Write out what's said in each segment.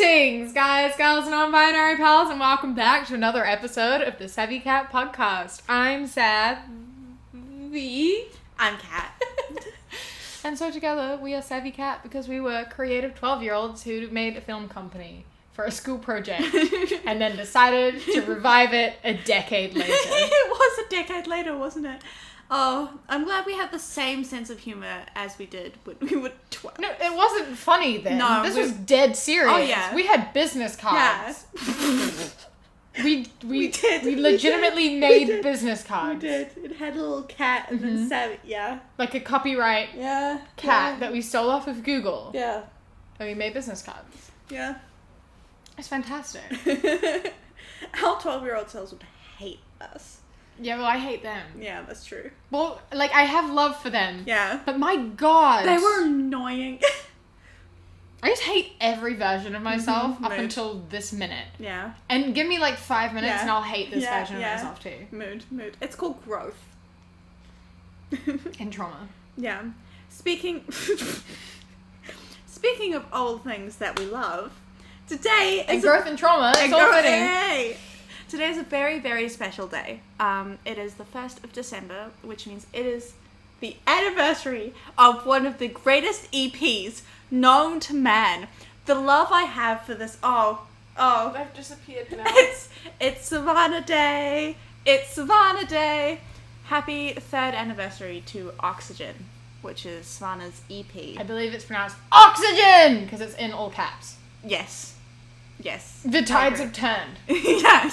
Greetings, guys, gals, and non-binary pals, and welcome back to another episode of the SavvyCat Podcast. I'm Savvy. I'm Cat. And so together, we are SavvyCat because we were creative 12-year-olds who made a film company for a school project and then decided to revive it a decade later. It was a decade later, wasn't it? Oh, I'm glad we had the same sense of humour as we did when we were 12. No, it wasn't funny then. No, this was dead serious. Oh, yeah. We had business cards. Yeah. We did. We legitimately made business We cards. did. It had a little cat and then Savvy. Yeah. Like a copyright cat that we stole off of Google. Yeah. And we made business cards. Yeah. It's fantastic. Our 12-year-old selves would hate us. Yeah, well, I hate them. Yeah, that's true. Well, like, I have love for them. Yeah. But my God. They were annoying. I just hate every version of myself up Mood. until this minute. Yeah. And give me like 5 minutes and I'll hate this version of yeah. myself too. Mood. It's called growth. And trauma. Yeah. Speaking of old things that we love, today And is growth and trauma. It's all fitting. Hey! Today is a very, very special day. It is the 1st of December, which means it is the anniversary of one of the greatest EPs known to man. The love I have for this. Oh, They've disappeared now. it's Savannah Day. It's Savannah Day. Happy 3rd anniversary to Oxygen, which is Savannah's EP. I believe it's pronounced oxygen because it's in all caps. Yes. The tides have turned. yeah.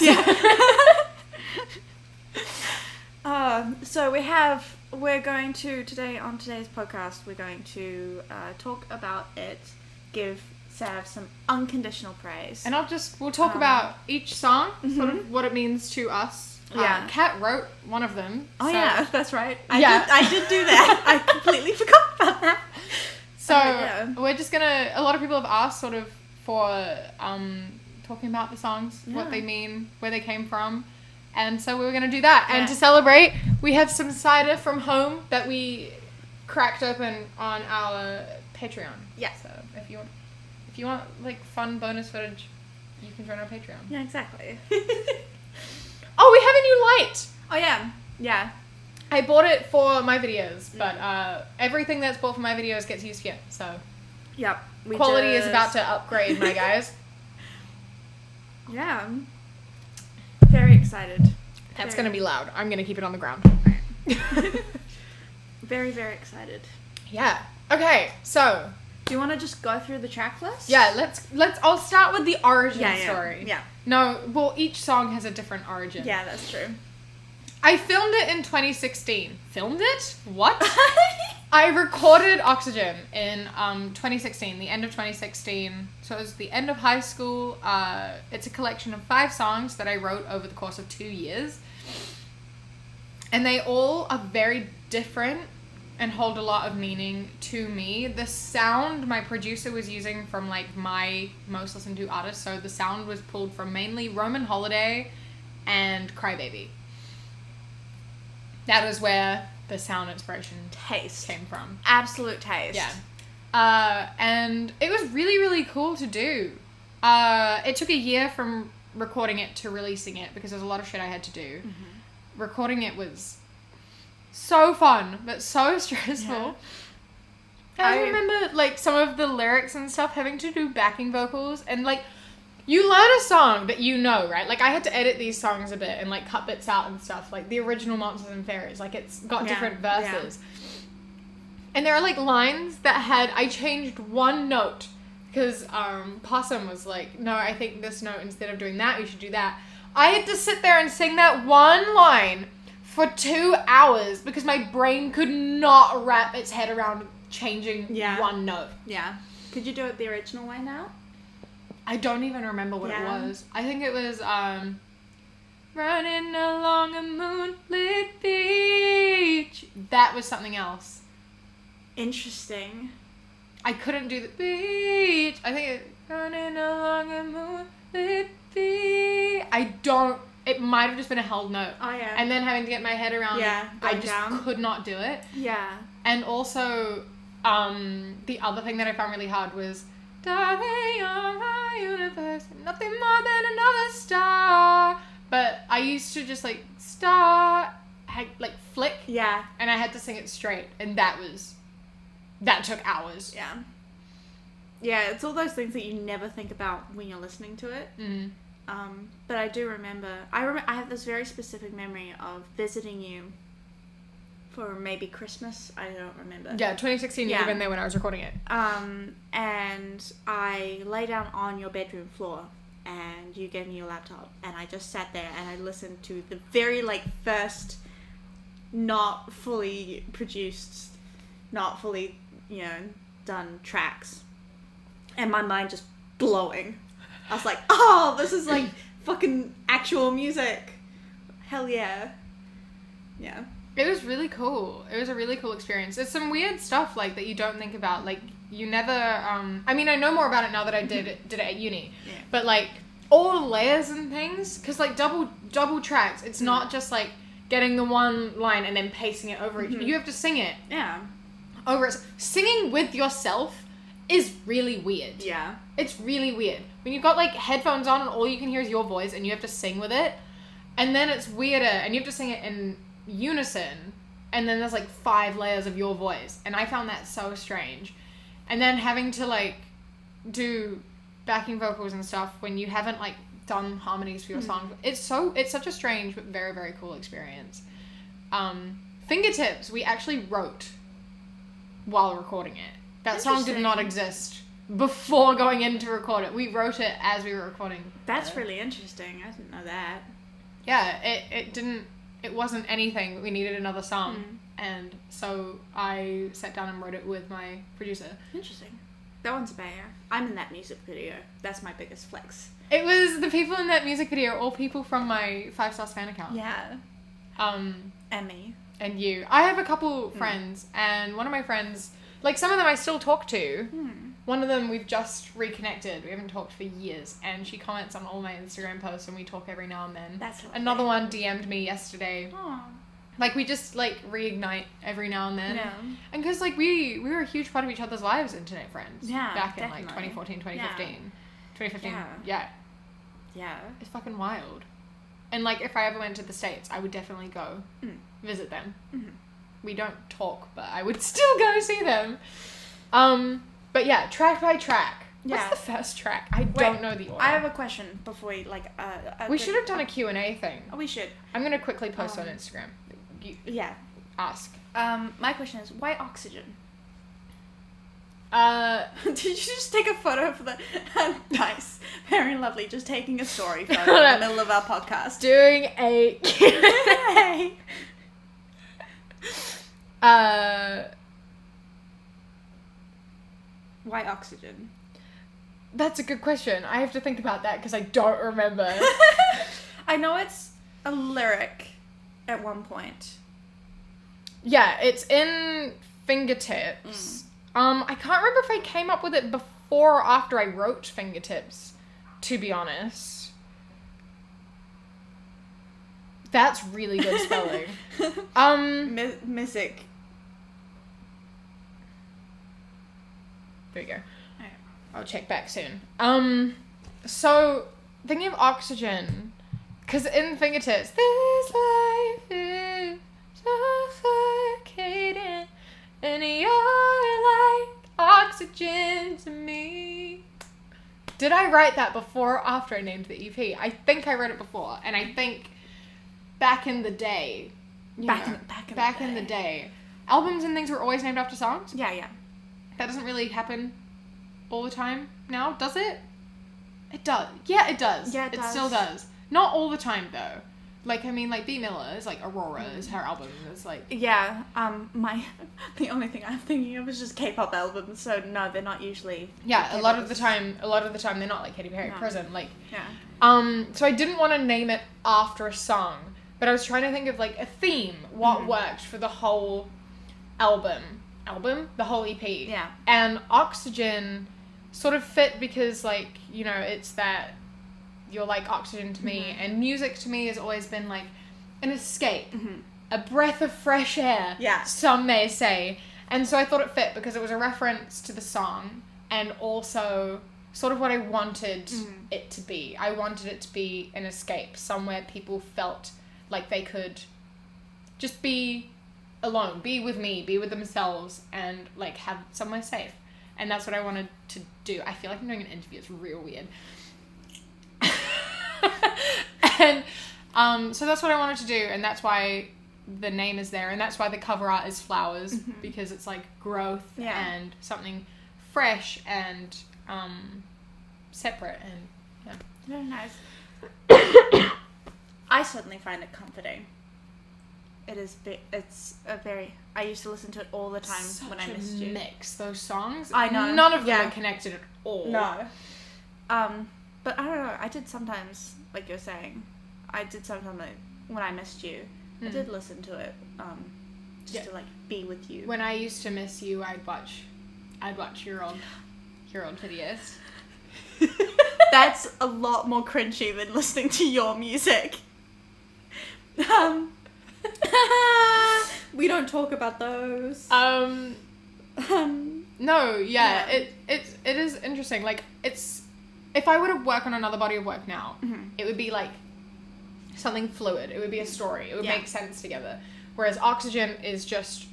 So we're going to, today on today's podcast, we're going to talk about it, give Sav some unconditional praise. And we'll talk about each song, sort of what it means to us. Yeah. Kat wrote one of them. Oh so. yeah, that's right. Yeah. I did do that. I completely forgot about that. So yeah. we're just gonna, a lot of people have asked sort of for talking about the songs, what they mean, where they came from. And so we were going to do that. Yeah. And to celebrate, we have some cider from home that we cracked open on our Patreon. Yeah. So if you want like fun bonus footage, you can join our Patreon. Yeah, exactly. Oh, we have a new light. Oh yeah. Yeah. I bought it for my videos, but everything that's bought for my videos gets used here. So Yep. quality is about to upgrade, my guys. Yeah. Very excited. That's going to be loud. I'm going to keep it on the ground. Very, very excited. Yeah. Okay, so Do you want to just go through the track list? yeah, I'll start with the origin story. Yeah. No, well, each song has a different origin. Yeah, that's true. I filmed it in 2016. Filmed it? What? I recorded Oxygen in 2016, the end of 2016. So it was the end of high school. It's a collection of 5 songs that I wrote over the course of 2 years. And they all are very different and hold a lot of meaning to me. The sound my producer was using from like my most listened to artists, so the sound was pulled from mainly Roman Holiday and Crybaby. That is where the sound inspiration Taste. came from. Absolute taste. Yeah. And it was really, really cool to do. It took a year from recording it to releasing it because there's a lot of shit I had to do. Mm-hmm. Recording it was so fun, but so stressful. Yeah. I remember, like, some of the lyrics and stuff having to do backing vocals, and, like, you learn a song that you know, right? Like, I had to edit these songs a bit and, like, cut bits out and stuff. Like, the original Monsters and Fairies. Like, it's got different verses. Yeah. And there are, like, lines that I changed one note. Because Possum was like, no, I think this note, instead of doing that, you should do that. I had to sit there and sing that one line for 2 hours because my brain could not wrap its head around changing one note. Yeah. Could you do it the original way now? I don't even remember what it was. I think it was, running along a moonlit beach. That was something else. Interesting. I couldn't do the beach. I think running along a moonlit beach. It might have just been a held note. Oh, yeah. And then having to get my head around it, I just could not do it. Yeah. And also, the other thing that I found really hard was, darling, you're my universe. I used to just like start, like flick. Yeah. And I had to sing it straight. And that took hours. Yeah. Yeah, it's all those things that you never think about when you're listening to it. Mm. But I do remember, I have this very specific memory of visiting you for maybe Christmas. I don't remember. Yeah, 2016, you would have been there when I was recording it. And I lay down on your bedroom floor and you gave me your laptop and I just sat there and I listened to the very like first not fully produced, not fully, done tracks. And my mind just blowing. I was like, oh, this is like fucking actual music. Hell yeah. Yeah. It was really cool. It was a really cool experience. There's some weird stuff like that you don't think about. Like you never. I mean, I know more about it now that I did it at uni. Yeah. But like all the layers and things, because like double tracks. It's not just like getting the one line and then pasting it over each. You have to sing it. Yeah. Over it. Singing with yourself is really weird. Yeah. It's really weird. When you've got like headphones on and all you can hear is your voice and you have to sing with it, and then it's weirder and you have to sing it in unison, and then there's like 5 layers of your voice, and I found that so strange. And then having to like do backing vocals and stuff when you haven't like done harmonies for your song, it's such a strange but very, very cool experience. Fingertips we actually wrote while recording it. That song did not exist before going in to record it. We wrote it as we were recording. That's really interesting. I didn't know that. Yeah, it wasn't anything. We needed another song. And so I sat down and wrote it with my producer. Interesting. That one's a banger. I'm in that music video. That's my biggest flex. It was the people in that music video, all people from my 5 Stars fan account. Yeah. And me. And you. I have a couple friends, and one of my friends, like some of them I still talk to. One of them we've just reconnected. We haven't talked for years, and she comments on all my Instagram posts, and we talk every now and then. That's lovely. Another one DM'd me yesterday. Aww. Like we just like reignite every now and then. Yeah. And because like we were a huge part of each other's lives, internet friends. Yeah. Back in definitely. like 2014, 2015. Yeah. 2015. Yeah. Yeah. It's fucking wild. And like if I ever went to the States, I would definitely go visit them. We don't talk, but I would still go see them. But yeah, track by track. Yeah. What's the first track? I don't know the order. I have a question before we like. We should have done a Q&A thing. Oh, we should. I'm gonna quickly post on Instagram. Yeah. Ask. My question is, why oxygen? Did you just take a photo for the... Nice. Very lovely. Just taking a story photo in the middle of our podcast. Doing a Q&A. Why oxygen? That's a good question. I have to think about that because I don't remember. I know it's a lyric at one point. Yeah, it's in Fingertips. I can't remember if I came up with it before or after I wrote Fingertips, to be honest. That's really good spelling. Music. There you go. I'll check back soon. So, thinking of oxygen, because in Fingertips, this life is suffocating, and you're like oxygen to me. Did I write that before or after I named the EP? I think I wrote it before, and I think back in the day, back in the day, albums and things were always named after songs. Yeah. That doesn't really happen all the time now, does it? It does. Yeah, it does. Yeah, it does. Still does. Not all the time, though. Like, I mean, like, B. Miller's, like, Aurora is her album. It's like... Yeah, the only thing I'm thinking of is just K-pop albums, so no, they're not usually... Yeah, a lot of the time, they're not, like, Katy Perry, No. Prison, like... Yeah. So I didn't want to name it after a song, but I was trying to think of, like, a theme, what worked for the whole album? The whole EP. Yeah. And Oxygen sort of fit because, like, you know, it's that you're like oxygen to me, and music to me has always been like an escape, a breath of fresh air, some may say. And so I thought it fit because it was a reference to the song and also sort of what I wanted it to be. I wanted it to be an escape, somewhere people felt like they could just be alone, be with me, be with themselves, and like have somewhere safe. And that's what I wanted to do. I feel like I'm doing an interview. It's real weird. And so that's what I wanted to do, and that's why the name is there, and that's why the cover art is flowers, because it's like growth and something fresh and separate, and Very nice. I certainly find it comforting. It's a very... I used to listen to it all the time when I missed you. Mix, those songs. I know. None of them are connected at all. No. But I don't know. I did sometimes, like you're saying, like, when I missed you, I did listen to it, just to like be with you. When I used to miss you, I'd watch your old videos. That's a lot more cringy than listening to your music. We don't talk about those. No, it is interesting. Like, it's, if I were to work on another body of work now, it would be like something fluid. It would be a story. It would make sense together. Whereas Oxygen is just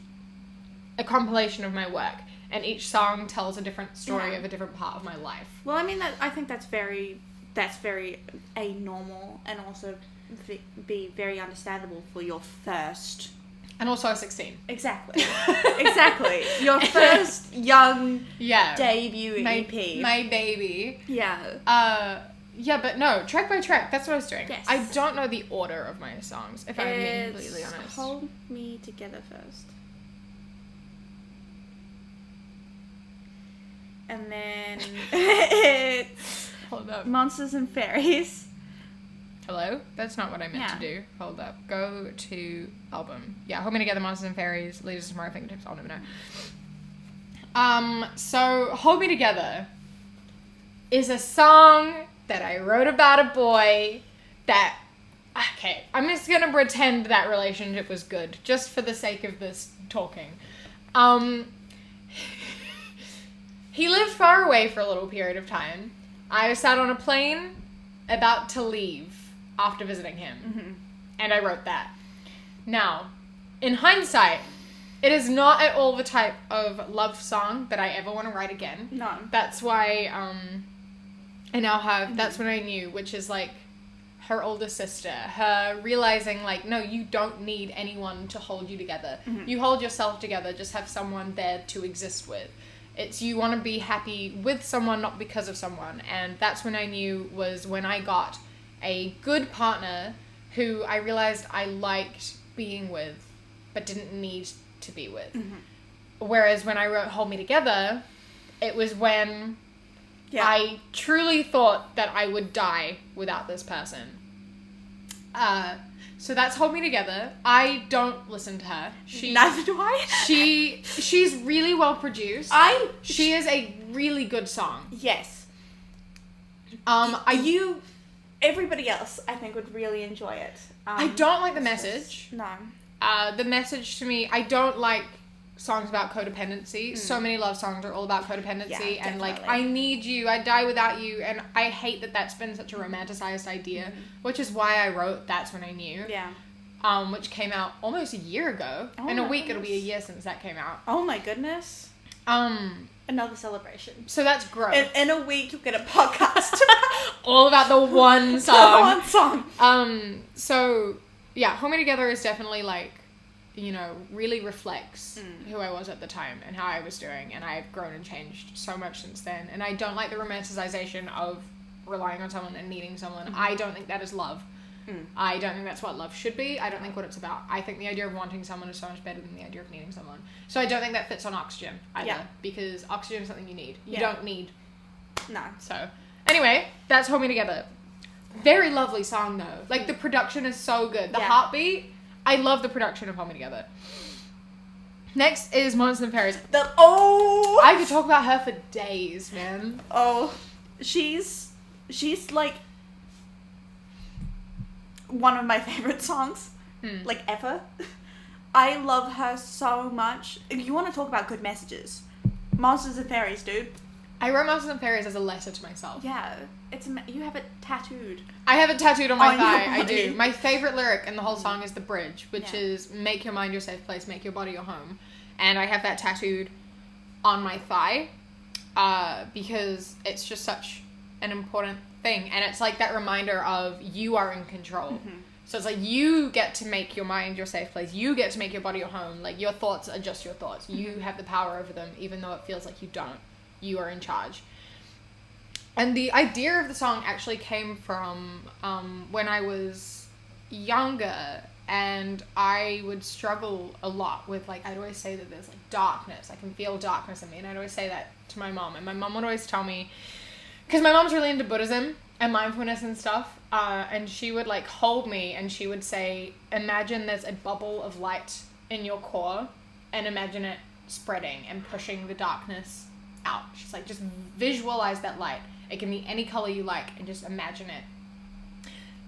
a compilation of my work, and each song tells a different story of a different part of my life. Well, I mean, I think that's very normal, and also be very understandable for your first. And also 16. Exactly. Exactly. Your first young debut EP. My baby. Yeah. Yeah, but no, track by track, that's what I was doing. Yes. I don't know the order of my songs, if I'm being completely honest. Hold Me Together first. And then it's Hold up. Monsters and Fairies. Hello? That's not what I meant to do. Hold up. Go to album. Yeah, Hold Me Together, Monsters and Fairies, Leaders to Tomorrow, Fingertips, I'll never know. So Hold Me Together is a song that I wrote about a boy that, okay, I'm just gonna pretend that relationship was good, just for the sake of this talking. He lived far away for a little period of time. I was sat on a plane about to leave after visiting him, and I wrote that. Now, in hindsight, it is not at all the type of love song that I ever want to write again. No. That's why I now have That's When I Knew, which is like her older sister, her realizing like, no, you don't need anyone to hold you together. You hold yourself together, just have someone there to exist with. It's you want to be happy with someone, not because of someone. And That's When I Knew was when I got a good partner who I realized I liked being with, but didn't need to be with. Whereas when I wrote Hold Me Together, it was when I truly thought that I would die without this person. So that's Hold Me Together. I don't listen to her. Neither do I. She's really well produced. She is a really good song. Yes. Everybody else, I think, would really enjoy it. I don't like the message. No. The message to me, I don't like songs about codependency. So many love songs are all about codependency and like, I need you, I die without you, and I hate that that's been such a romanticized idea, which is why I wrote That's When I Knew. Yeah. Which came out almost a year ago. In a week, it'll be a year since that came out. Oh my goodness. Another celebration. So that's growth. In a week, you'll get a podcast. All about the one song. The one song. So, yeah, Hold Me Together is definitely like, you know, really reflects who I was at the time and how I was doing, and I've grown and changed so much since then. And I don't like the romanticization of relying on someone and needing someone. I don't think that is love. I don't think that's what love should be. I don't think what it's about. I think the idea of wanting someone is so much better than the idea of needing someone. So I don't think that fits on Oxygen either, because Oxygen is something you need. You don't need. No. So, anyway, that's Hold Me Together. Very lovely song though. Like, the production is so good. The heartbeat, I love the production of Hold Me Together. Next is Monsters and Fairies. I could talk about her for days, man. Oh, she's like one of my favorite songs, like ever. I love her so much. If you want to talk about good messages, Monsters and Fairies, dude. I wrote Monsters and Fairies as a letter to myself. Yeah. You have it tattooed. I have it tattooed on my thigh. I body. do. My favorite lyric in the whole song is the bridge, which is make your mind your safe place, make your body your home. And I have that tattooed on my thigh because it's just such an important thing. And it's like that reminder of you are in control. Mm-hmm. So it's like you get to make your mind your safe place. You get to make your body your home. Like your thoughts are just your thoughts. Mm-hmm. You have the power over them, even though it feels like you don't. You are in charge. And the idea of the song actually came from when I was younger, and I would struggle a lot with, like, I'd always say that there's, like, darkness. I can feel darkness in me, and I'd always say that to my mom. And my mom would always tell me, because my mom's really into Buddhism and mindfulness and stuff, and she would, like, hold me, and she would say, imagine there's a bubble of light in your core, and imagine it spreading and pushing the darkness out. She's like, just visualize that light. It can be any color you like, and just imagine it.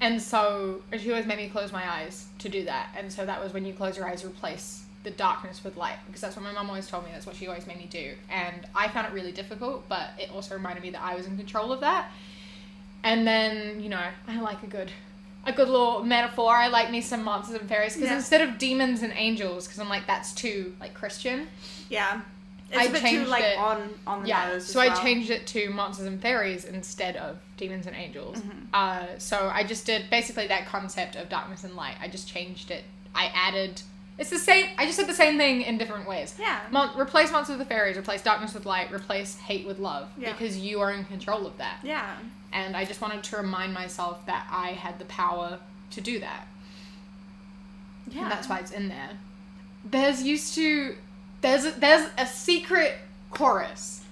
And so she always made me close my eyes to do that. And so that was when you close your eyes, replace the darkness with light, because that's what my mom always told me. That's what she always made me do. And I found it really difficult, but it also reminded me that I was in control of that. And then, you know, I like a good little metaphor. I like me some monsters and fairies, because instead of demons and angels, because I'm like, that's too, like, Christian. Yeah. It's a bit too, like, on the nose. So I changed it to monsters and fairies instead of demons and angels. Mm-hmm. So I just did basically that concept of darkness and light. I just changed it. I added... It's the same... I just said the same thing in different ways. Yeah. Replace monsters with fairies. Replace darkness with light. Replace hate with love. Yeah. Because you are in control of that. Yeah. And I just wanted to remind myself that I had the power to do that. Yeah. And that's why it's in there. There's a secret chorus.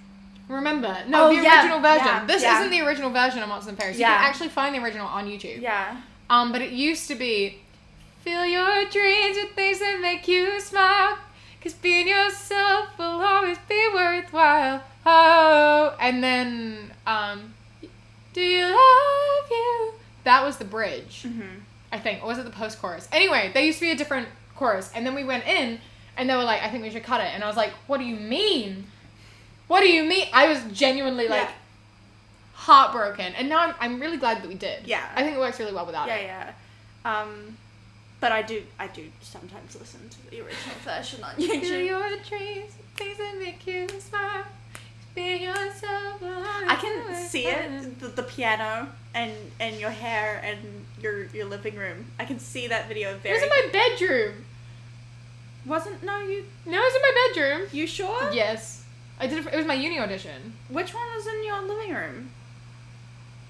Remember? No, the original version. Yeah, this isn't the original version of Monsters and Fairies. You can actually find the original on YouTube. Yeah. But it used to be, fill your dreams with things that make you smile, 'cause being yourself will always be worthwhile. Oh. And then, do you love you? That was the bridge. Mm-hmm. I think. Or was it the post-chorus? Anyway, there used to be a different chorus. And then we went in, and they were like, I think we should cut it. And I was like, what do you mean? What do you mean? I was genuinely, like, heartbroken. And now I'm really glad that we did. Yeah. I think it works really well without it. Yeah. But I do sometimes listen to the original version on YouTube. Feel your dreams, things that make you smile. Be yourself. I can see it, the piano and your hair and your living room. I can see that video very... It was in my bedroom. No, it was in my bedroom. You sure? Yes. I did. It was my uni audition. Which one was in your living room?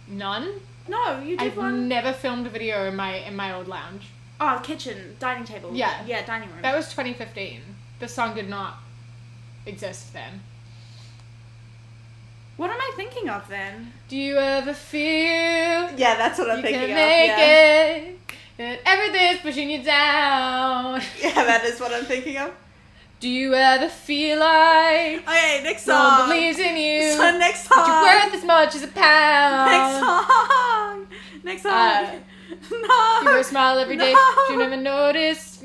None. No, you did one. I've never filmed a video in my old lounge. Oh, kitchen, dining table. Yeah. Yeah, dining room. That was 2015. The song did not exist then. What am I thinking of then? Do you ever feel... Yeah, that's what I'm thinking of. You can make it. And everything's pushing you down. Yeah, that is what I'm thinking of. Do you ever feel like... Okay, next no song. one believes in you. So next song. But you're worth as much as a pound. Next song. No. You wear a smile every day. But you never notice...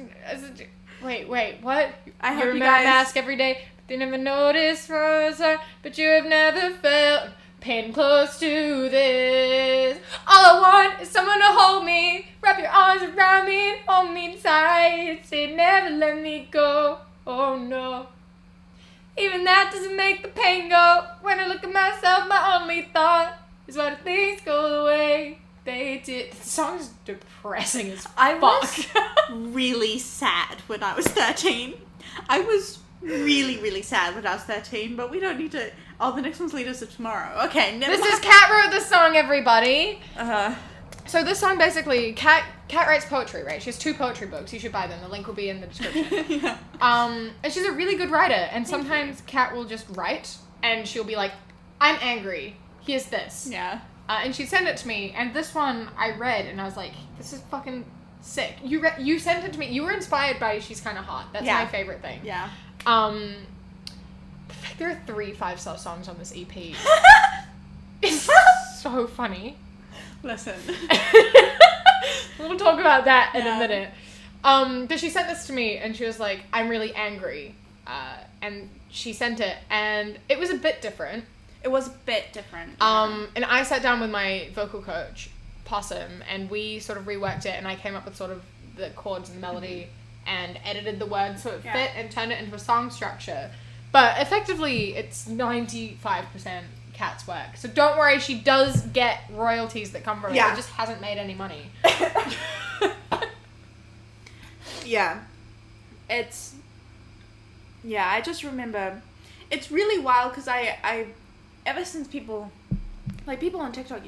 Wait, what? I hope you you wear a guys... mask every day. But you never notice Rosa. But you have never felt... pain close to this. All I want is someone to hold me, wrap your arms around me and hold me tight. Say never let me go. Oh no. Even that doesn't make the pain go. When I look at myself, my only thought is why do things go the way they did. The song's depressing as fuck. I was really sad when I was 13. I was really, really sad when I was 13, but we don't need to... Oh, the next one's Leaders of Tomorrow. Okay, never mind. This is Kat wrote this song, everybody. So this song basically, Kat writes poetry, right? She has 2 poetry books. You should buy them. The link will be in the description. Yeah. And she's a really good writer. And sometimes Kat will just write, and she'll be like, I'm angry. Here's this. Yeah. And she'd send it to me, and this one I read, and I was like, this is fucking sick. You sent it to me. You were inspired by She's Kinda Hot. That's my favorite thing. Yeah. There are 3 5-star songs on this EP. It's so funny. Listen. We'll talk about that in a minute. But she sent this to me, and she was like, I'm really angry. And she sent it, and it was a bit different. It was a bit different. And I sat down with my vocal coach, Possum, and we sort of reworked it, and I came up with sort of the chords and the melody and edited the words so it fit and turned it into a song structure. But effectively, it's 95% Kat's work. So don't worry, she does get royalties that come from it. It just hasn't made any money. Yeah. I just remember, it's really wild because I ever since people on TikTok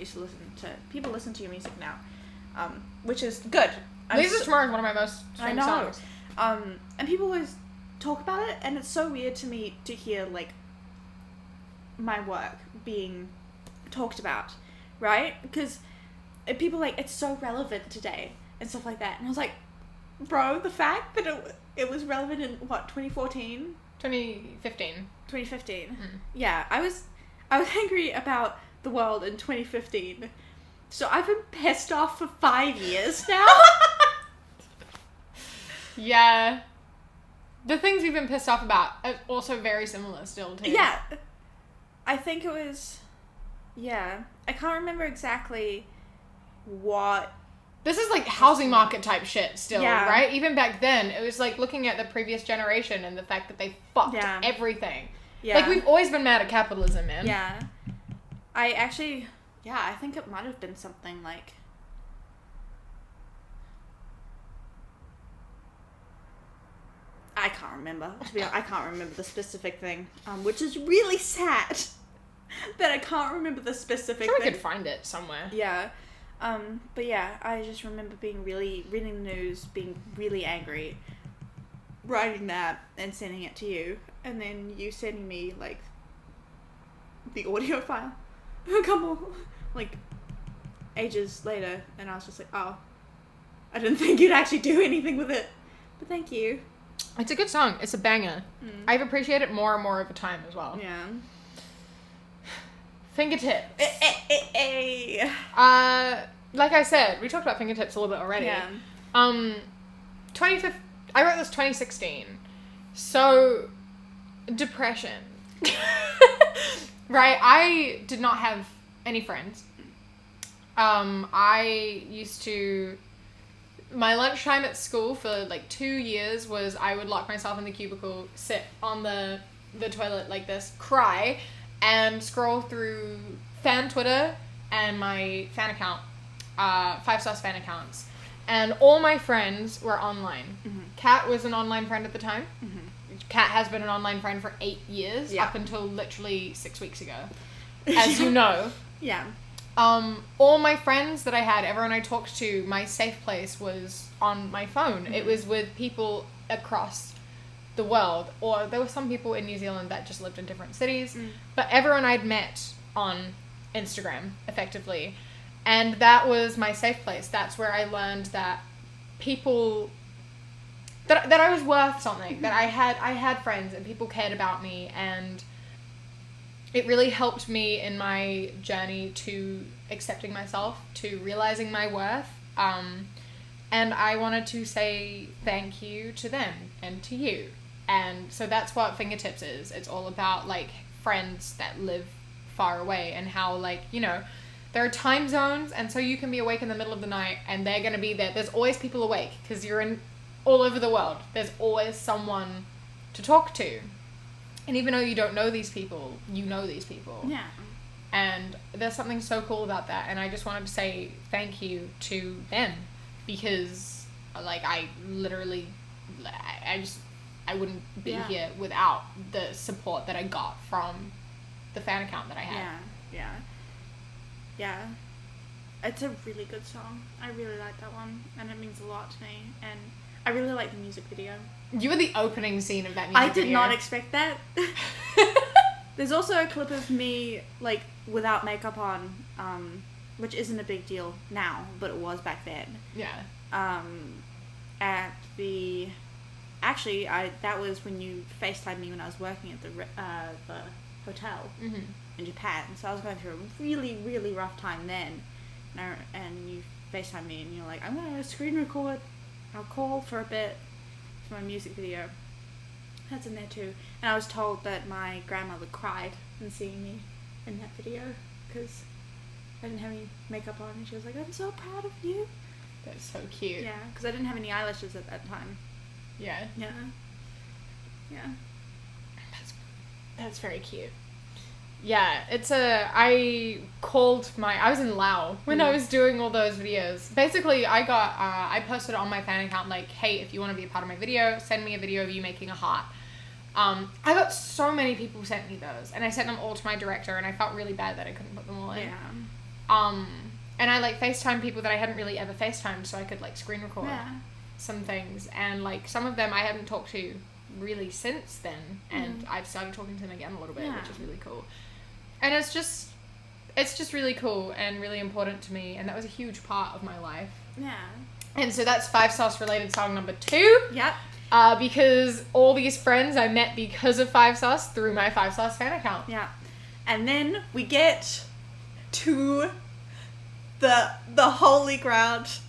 people listen to your music now, which is good. Lisa Tomorrow is one of my most streamed songs. And people always talk about it, and it's so weird to me to hear, like, my work being talked about, right? Because people are like, it's so relevant today, and stuff like that. And I was like, bro, the fact that it was relevant in, 2014? 2015. 2015. Mm. Yeah, I was angry about the world in 2015. So I've been pissed off for 5 years now. Yeah. The things we've been pissed off about are also very similar still, too. Yeah. I think it was... Yeah. I can't remember exactly what... This is like housing market type shit still, right? Even back then, it was like looking at the previous generation and the fact that they fucked everything. Yeah. Like, we've always been mad at capitalism, man. Yeah. I actually... Yeah, I think it might have been something like... I can't remember. To be honest, I can't remember the specific thing, which is really sad that I can't remember the specific thing. We could find it somewhere. Yeah. But yeah, I just remember being reading the news, being really angry, writing that and sending it to you, and then you sending me, like, the audio file. Come on. Like, ages later, and I was just like, oh, I didn't think you'd actually do anything with it. But thank you. It's a good song. It's a banger. I've appreciated it more and more over time as well. Yeah. Fingertips. Like I said, we talked about fingertips a little bit already. Yeah. 2015. I wrote this 2016. So, depression. Right? I did not have any friends. I used to... My lunchtime at school for like 2 years was I would lock myself in the cubicle, sit on the toilet like this, cry, and scroll through fan Twitter and my fan account, 5-star fan accounts. And all my friends were online. Mm-hmm. Kat was an online friend at the time. Mm-hmm. Kat has been an online friend for 8 years, up until literally 6 weeks ago. As you know. Yeah. All my friends that I had, everyone I talked to, my safe place was on my phone. Mm-hmm. It was with people across the world, or there were some people in New Zealand that just lived in different cities, but everyone I'd met on Instagram, effectively. And that was my safe place. That's where I learned that people... That I was worth something, that I had friends and people cared about me, and it really helped me in my journey to accepting myself, to realizing my worth. And I wanted to say thank you to them and to you. And so that's what Fingertips is. It's all about, like, friends that live far away and how, like, you know, there are time zones, and so you can be awake in the middle of the night and they're going to be there. There's always people awake because you're in all over the world. There's always someone to talk to. And even though you don't know these people, you know these people. Yeah. And there's something so cool about that. And I just wanted to say thank you to them because, like, I literally, I wouldn't be here without the support that I got from the fan account that I had. Yeah. It's a really good song. I really like that one, and it means a lot to me. And I really like the music video. You were the opening scene of that music video. I did not expect that. There's also a clip of me, like, without makeup on, which isn't a big deal now, but it was back then. Yeah. At the... Actually, that was when you FaceTimed me when I was working at the hotel in Japan. So I was going through a really, really rough time then. And you FaceTimed me and you're like, I'm going to screen record. I'll call for a bit for my music video. That's in there too. And I was told that my grandmother cried in seeing me. in that video because I didn't have any makeup on, and she was like, "I'm so proud of you." That's so cute. Yeah, because I didn't have any eyelashes at that time. Yeah. Yeah. Yeah. That's very cute. Yeah, I was in Lao when I was doing all those videos. Basically, I posted on my fan account, like, hey, if you want to be a part of my video, send me a video of you making a heart. I got so many people sent me those, and I sent them all to my director, and I felt really bad that I couldn't put them all in. Yeah. And I, like, FaceTimed people that I hadn't really ever FaceTimed, so I could, like, screen record some things, and, like, some of them I haven't talked to really since then, and I've started talking to them again a little bit, which is really cool. And it's just really cool and really important to me, and that was a huge part of my life. Yeah. And so that's 5 Sauce related song number 2. Yep. Because all these friends I met because of 5 Sauce through my 5 Sauce fan account. Yeah. And then we get to the holy ground,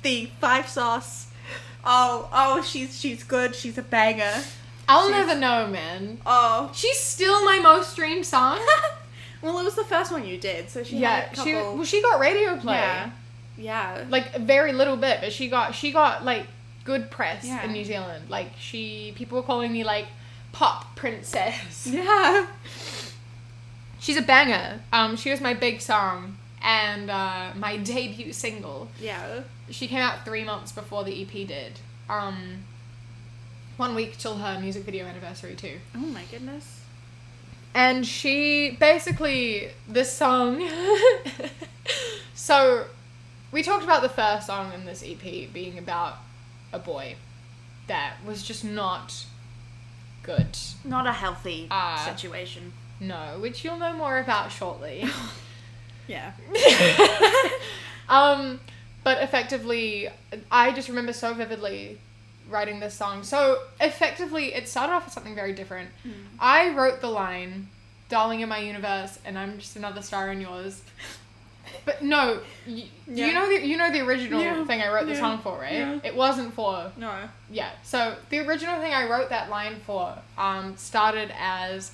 the 5 Sauce. Oh, she's good. She's a banger. I'll never know, man. Oh. She's still my most streamed song. Well, it was the first one you did, so she had a couple... she got radio play. Yeah. Yeah. Like, a very little bit, but she got like, good press in New Zealand. Like, people were calling me, like, pop princess. Yeah. She's a banger. She was my big song, and my debut single. Yeah. She came out 3 months before the EP did. 1 week till her music video anniversary, too. Oh, my goodness. And she, basically, this song... So, we talked about the first song in this EP being about a boy that was just not good. Not a healthy situation. No, which you'll know more about shortly. Yeah. But effectively, I just remember so vividly writing this song. So, effectively, it started off with something very different. I wrote the line, "Darling, you're my universe, and I'm just another star in yours." But no, you know the original thing I wrote the song for, right? Yeah. It wasn't for... No. Yeah, so the original thing I wrote that line for started as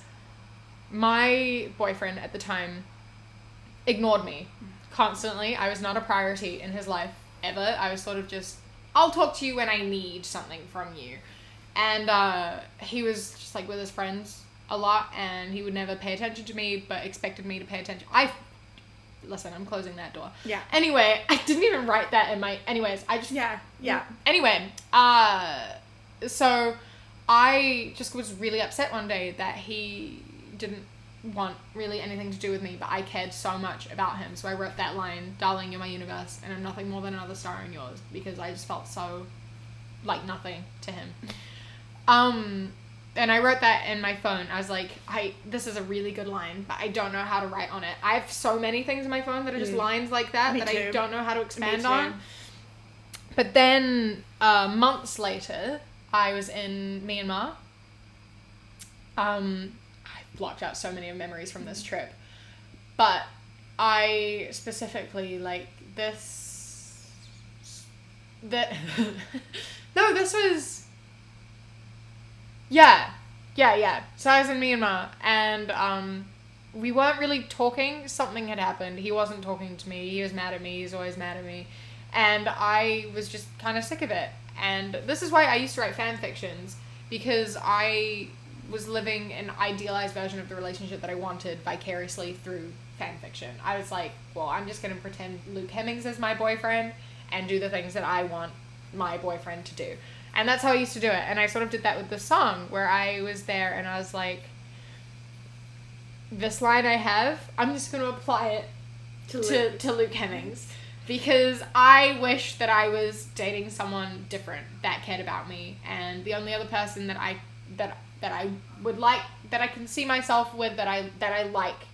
my boyfriend at the time ignored me constantly. I was not a priority in his life ever. I was sort of just, I'll talk to you when I need something from you. And he was just like with his friends a lot, and he would never pay attention to me, but expected me to pay attention. Listen, I'm closing that door. Yeah. Anyway, I didn't even write that in my... Anyways, I just... Yeah. Anyway, so I just was really upset one day that he didn't want really anything to do with me, but I cared so much about him. So I wrote that line, "Darling, you're my universe, and I'm nothing more than another star in yours," because I just felt so like nothing to him. And I wrote that in my phone. I was like, this is a really good line, but I don't know how to write on it. I have so many things in my phone that are just lines like that I don't know how to expand on. But then, months later, I was in Myanmar. I blocked out so many memories from this trip. But I specifically, like, this was... Yeah. So I was in Myanmar, and we weren't really talking. Something had happened. He wasn't talking to me. He was mad at me. He's always mad at me. And I was just kind of sick of it. And this is why I used to write fan fictions, because I was living an idealized version of the relationship that I wanted vicariously through fan fiction. I was like, well, I'm just going to pretend Luke Hemmings is my boyfriend and do the things that I want my boyfriend to do. And that's how I used to do it. And I sort of did that with the song, where I was there and I was like, this line I have, I'm just going to apply it to Luke Hemmings. Because I wish that I was dating someone different that cared about me. And the only other person that I would like, that I can see myself with, that I like,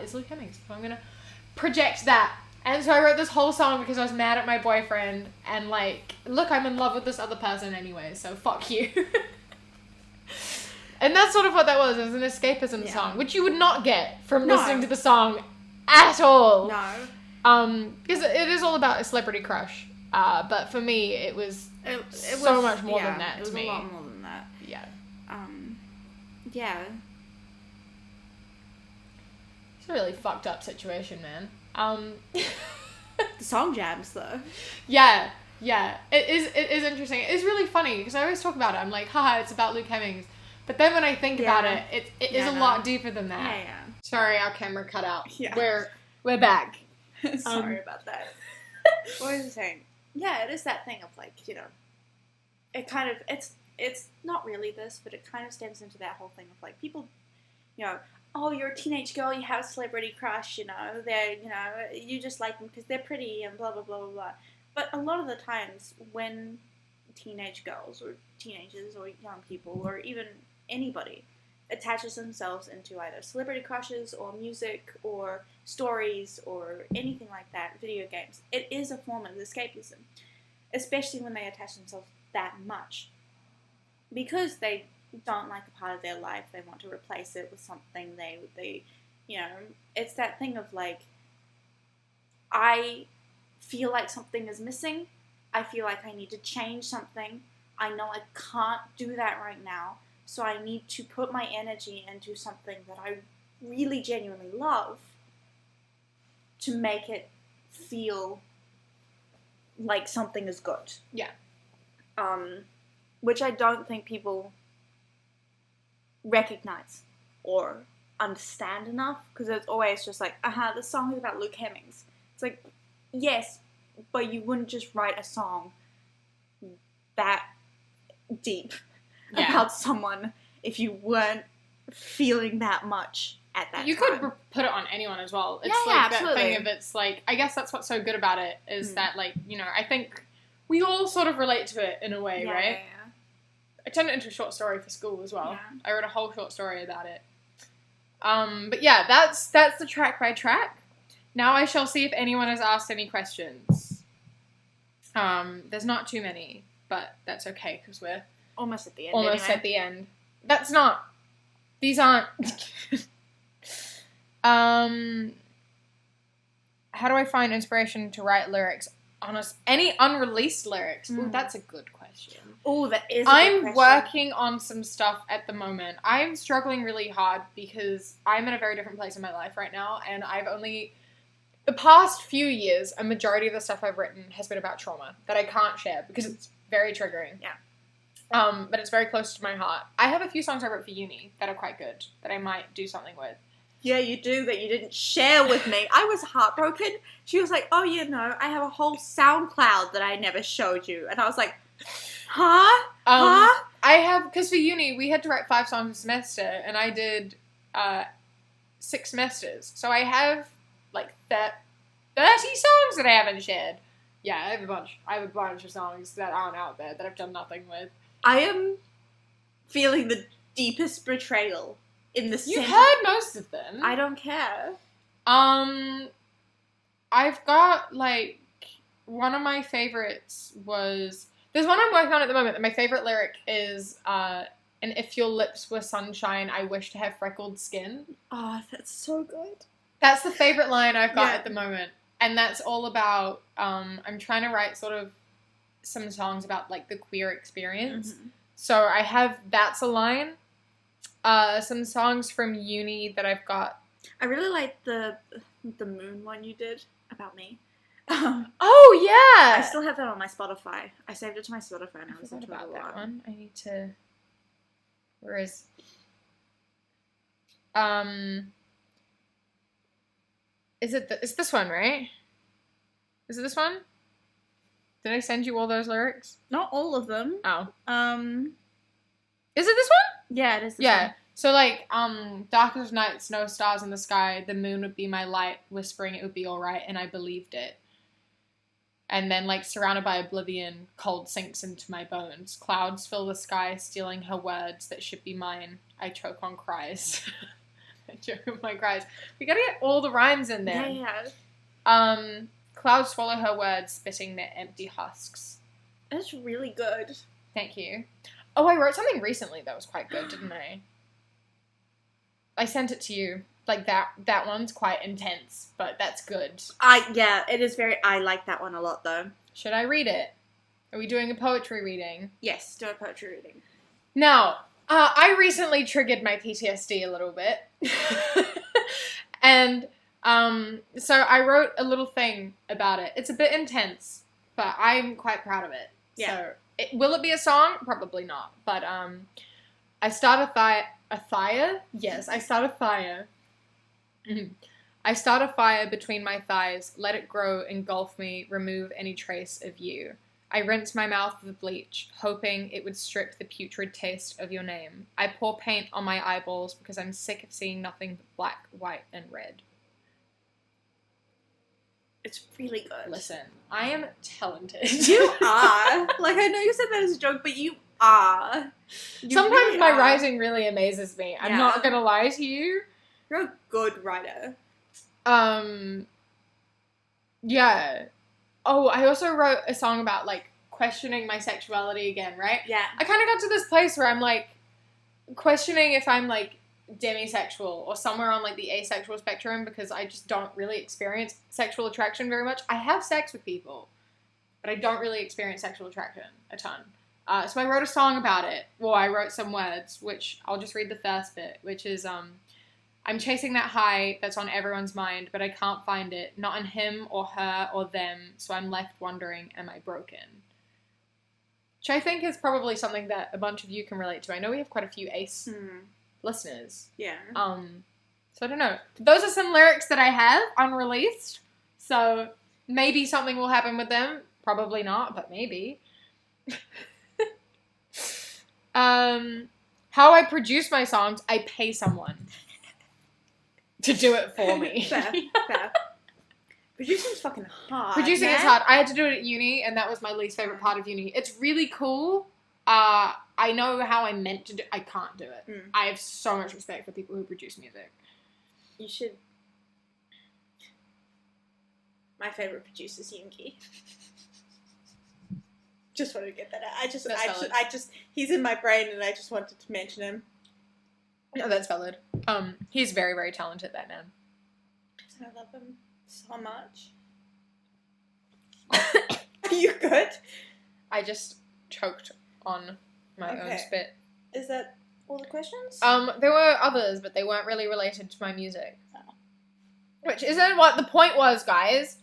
is Luke Hemmings. So I'm going to project that. And so I wrote this whole song because I was mad at my boyfriend, and like, look, I'm in love with this other person anyway, so fuck you. And that's sort of what that was. It was an escapism song, which you would not get from listening to the song at all. No. Because it is all about a celebrity crush. But for me, it was so much more than that to me. It was a lot more than that. Yeah. Yeah. a really fucked up situation, man. The song jams, though. Yeah. It is interesting. It is really funny, because I always talk about it. I'm like, haha, it's about Luke Hemmings. But then when I think about it, it is a lot deeper than that. Yeah. Sorry, our camera cut out. Yeah. We're back. Sorry about that. What was I saying? Yeah, it is that thing of, like, you know, it kind of, it's not really this, but it kind of stems into that whole thing of, like, people, you know, oh, you're a teenage girl, you have a celebrity crush, you know, they're, you know, you just like them because they're pretty and blah, blah, blah, blah, blah. But a lot of the times when teenage girls or teenagers or young people or even anybody attaches themselves into either celebrity crushes or music or stories or anything like that, video games, it is a form of escapism, especially when they attach themselves that much. Because they don't like a part of their life, they want to replace it with something they you know, it's that thing of, like, I feel like something is missing, I feel like I need to change something, I know I can't do that right now, so I need to put my energy into something that I really genuinely love to make it feel like something is good. Yeah. Which I don't think people recognize or understand enough, because it's always just like, this song is about Luke Hemmings. It's like, yes, but you wouldn't just write a song that deep about someone if you weren't feeling that much at that time. You could put it on anyone as well. It's like that thing of, it's like, I guess that's what's so good about it, is that, like, you know, I think we all sort of relate to it in a way, right? Yeah. I turned it into a short story for school as well. Yeah. I wrote a whole short story about it. But yeah, that's the track by track. Now I shall see if anyone has asked any questions. There's not too many, but that's okay, because we're almost at the end. At the end. These aren't. How do I find inspiration to write lyrics? Any unreleased lyrics? Ooh, that's a good question. Oh, that is a good I'm working on some stuff at the moment. I'm struggling really hard because I'm in a very different place in my life right now, and the past few years, a majority of the stuff I've written has been about trauma that I can't share because it's very triggering. Yeah. But it's very close to my heart. I have a few songs I wrote for uni that are quite good, that I might do something with. Yeah, you do, that you didn't share with me. I was heartbroken. She was like, oh, you know, I have a whole SoundCloud that I never showed you. And I was like, huh? I have, because for uni, we had to write 5 songs a semester, and I did 6 semesters. So I have, like, 30 songs that I haven't shared. Yeah, I have a bunch of songs that aren't out there that I've done nothing with. I am feeling the deepest betrayal in the You've heard most of them. I don't care. I've got, like, one of my favorites was... There's one I'm working on at the moment, and my favorite lyric is, and if your lips were sunshine, I wish to have freckled skin. Oh, that's so good. That's the favorite line I've got at the moment. And that's all about, I'm trying to write sort of some songs about, like, the queer experience. Mm-hmm. So I have, that's a line. Some songs from uni that I've got. I really like the moon one you did about me. Oh, yeah! I still have that on my Spotify. I saved it to my Spotify and I listened to it about that one. I need to... Where is... It's this one, right? Is it this one? Did I send you all those lyrics? Not all of them. Oh. Is it this one? Yeah, it is this one. So, like, darkest nights, no stars in the sky, the moon would be my light, whispering it would be alright, and I believed it. And then, like, surrounded by oblivion, cold sinks into my bones. Clouds fill the sky, stealing her words that should be mine. I choke on cries. I choke on my cries. We gotta get all the rhymes in there. Yeah. Clouds swallow her words, spitting their empty husks. That's really good. Thank you. Oh, I wrote something recently that was quite good, didn't I? I sent it to you. Like, that one's quite intense, but that's good. Yeah, it is very... I like that one a lot, though. Should I read it? Are we doing a poetry reading? Yes, do a poetry reading. Now, I recently triggered my PTSD a little bit. And so I wrote a little thing about it. It's a bit intense, but I'm quite proud of it. Yeah. So will it be a song? Probably not. But I start a fire. Yes, I start a fire. I start a fire between my thighs, let it grow, engulf me, remove any trace of you. I rinse my mouth with bleach, hoping it would strip the putrid taste of your name. I pour paint on my eyeballs because I'm sick of seeing nothing but black, white, and red. It's really good. Listen, I am talented. You are. Like, I know you said that as a joke, but you are. Sometimes really my writing really amazes me. I'm not going to lie to you. You're a good writer. Yeah. Oh, I also wrote a song about, like, questioning my sexuality again, right? Yeah. I kind of got to this place where I'm, like, questioning if I'm, like, demisexual or somewhere on, like, the asexual spectrum because I just don't really experience sexual attraction very much. I have sex with people, but I don't really experience sexual attraction a ton. So I wrote a song about it. Well, I wrote some words, which I'll just read the first bit, which is, I'm chasing that high that's on everyone's mind, but I can't find it. Not in him or her or them, so I'm left wondering, am I broken? Which I think is probably something that a bunch of you can relate to. I know we have quite a few ace listeners. Yeah. So I don't know. Those are some lyrics that I have unreleased, so maybe something will happen with them. Probably not, but maybe. How I produce my songs, I pay someone to do it for me. Fair. Producing's fucking hard. Producing is hard. I had to do it at uni, and that was my least favorite part of uni. It's really cool. I know how I'm meant to do. I can't do it. I have so much respect for people who produce music. You should. My favorite producer's Yoongi. Just wanted to get that out. I just, he's in my brain, and I just wanted to mention him. No, that's valid. He's very, very talented, that man. I love him so much. Are you good? I just choked on my own spit. Is that all the questions? There were others, but they weren't really related to my music. Oh. Which isn't what the point was, guys.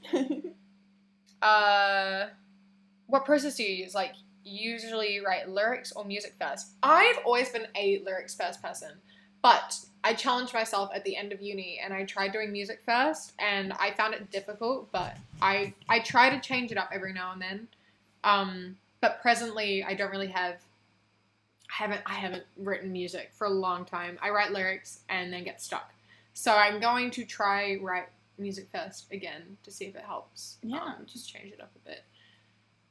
What process do you use? Like, you usually write lyrics or music first. I've always been a lyrics first person, but I challenged myself at the end of uni and I tried doing music first and I found it difficult, but I try to change it up every now and then. But presently I don't really I haven't written music for a long time. I write lyrics and then get stuck. So I'm going to try write music first again to see if it helps. Yeah. Just change it up a bit.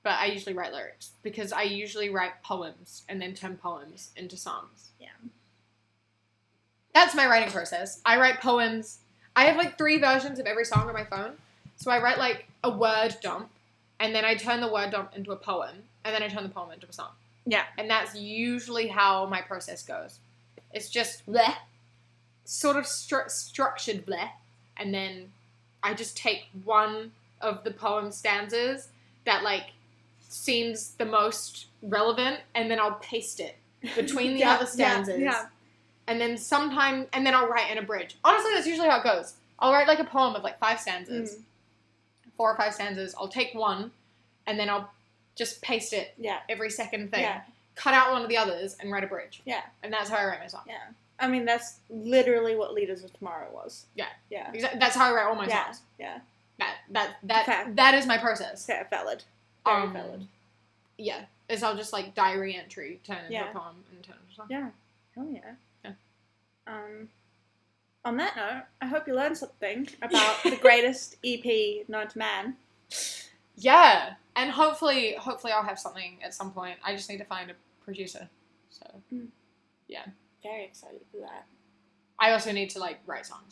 But I usually write lyrics because I usually write poems and then turn poems into songs. Yeah. That's my writing process. I write poems. I have like 3 versions of every song on my phone. So I write like a word dump and then I turn the word dump into a poem and then I turn the poem into a song. Yeah. And that's usually how my process goes. It's just bleh, sort of structured bleh. And then I just take one of the poem stanzas that like seems the most relevant and then I'll paste it between the other stanzas. Yeah. And then and then I'll write in a bridge. Honestly, that's usually how it goes. I'll write like a poem of like 5 stanzas. 4 or 5 stanzas. I'll take one and then I'll just paste it every second thing. Yeah. Cut out one of the others and write a bridge. Yeah. And that's how I write my song. Yeah. I mean, that's literally what Leaders of Tomorrow was. Yeah. Yeah. Exactly. That's how I write all my songs. Yeah. That is my process. Fair, valid. Very valid. Yeah. Is I'll just like diary entry, turn into a poem and turn into a song. Yeah. Hell yeah. Yeah. On that note, I hope you learned something about the greatest EP known to man. Yeah. And hopefully I'll have something at some point. I just need to find a producer. So, yeah. Very excited for that. I also need to, like, write songs.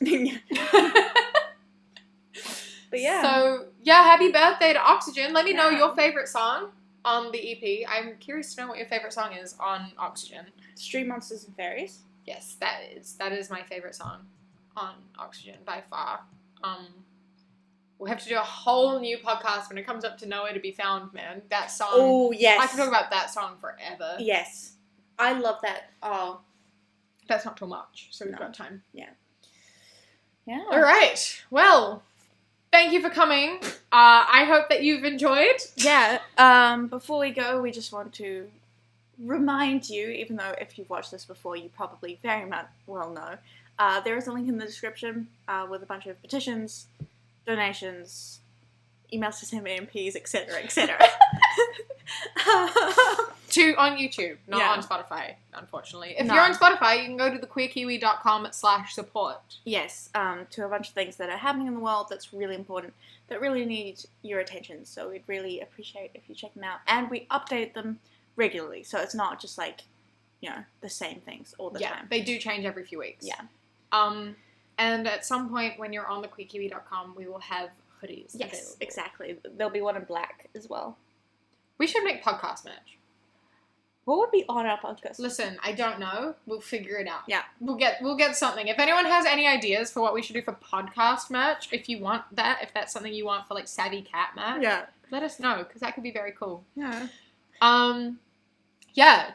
But yeah. So, yeah, happy birthday to Oxygen. Let me know your favorite song on the EP. I'm curious to know what your favorite song is on Oxygen. Street Monsters and Fairies? Yes, that is my favorite song on Oxygen by far. We'll have to do a whole new podcast when it comes up to Nowhere to Be Found, man. That song. Oh, yes. I can talk about that song forever. Yes. I love that. Oh. That's not too much, so we've got time. Yeah. Yeah. All right. Well, thank you for coming. I hope that you've enjoyed. Yeah. Before we go, we just want to remind you, even though if you've watched this before, you probably very much well know, there is a link in the description with a bunch of petitions, donations, emails to send MPs, etc., etc. On YouTube, not on Spotify, unfortunately. If No. you're on Spotify, you can go to thequeerkiwi.com/support. Yes, to a bunch of things that are happening in the world that's really important, that really need your attention. So we'd really appreciate if you check them out. And we update them regularly, so it's not just like, the same things all the time. They do change every few weeks. Yeah. And at some point when you're on thequeerkiwi.com, we will have hoodies. Yes, available. exactly. There'll be one in black as well. We should make podcast merch. What would be on our podcast? Listen, I don't know. We'll figure it out. Yeah. We'll get something. If anyone has any ideas for what we should do for podcast merch, if you want that, if that's something you want for like SavvyCat merch, let us know, because that could be very cool. Yeah.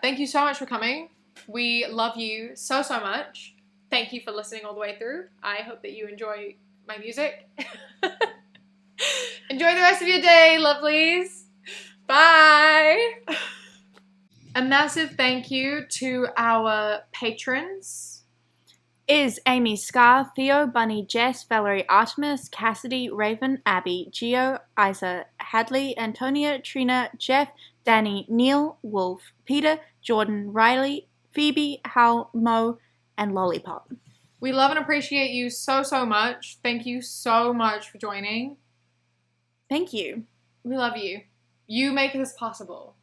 Thank you so much for coming. We love you so, so much. Thank you for listening all the way through. I hope that you enjoy my music. Enjoy the rest of your day, lovelies. Bye. A massive thank you to our patrons. Is Amy, Scar, Theo, Bunny, Jess, Valerie, Artemis, Cassidy, Raven, Abby, Gio, Isa, Hadley, Antonia, Trina, Jeff, Danny, Neil, Wolf, Peter, Jordan, Riley, Phoebe, Hal, Mo, and Lollipop. We love and appreciate you so, so much. Thank you so much for joining. Thank you. We love you. You make this possible.